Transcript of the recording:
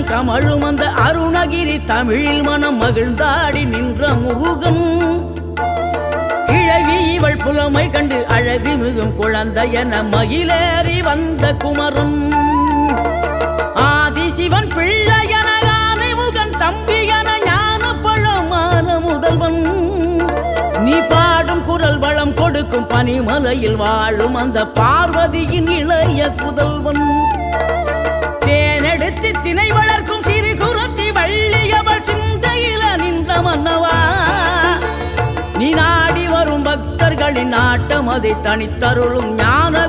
கமழும் அந்த அருணகிரி தமிழில் மனம் மகிழ்ந்தாடி நின்ற முருகன். கிழவி இவள் புலமை கண்டு அழகு மிகும் குழந்தை என மகிழேறி வந்த குமரன். ஆதிசிவன் பிள்ளையன ஆனைமுகன் தம்பி என ஞான பழமான முதல்வன். நீ பாடும் குரல் வளம் கொடுக்கும் பனிமலையில் வாழும் அந்த பார்வதியின் இளைய புதல்வன். தேனெடுத்து திணை வளர்க்கும் சிறு குரத்தி வள்ளியவள் சிந்தையில நின்ற மன்னவா. நீ நாடி வரும் பக்தர்களின் நாட்டம் அதை தனித்தருளும் ஞான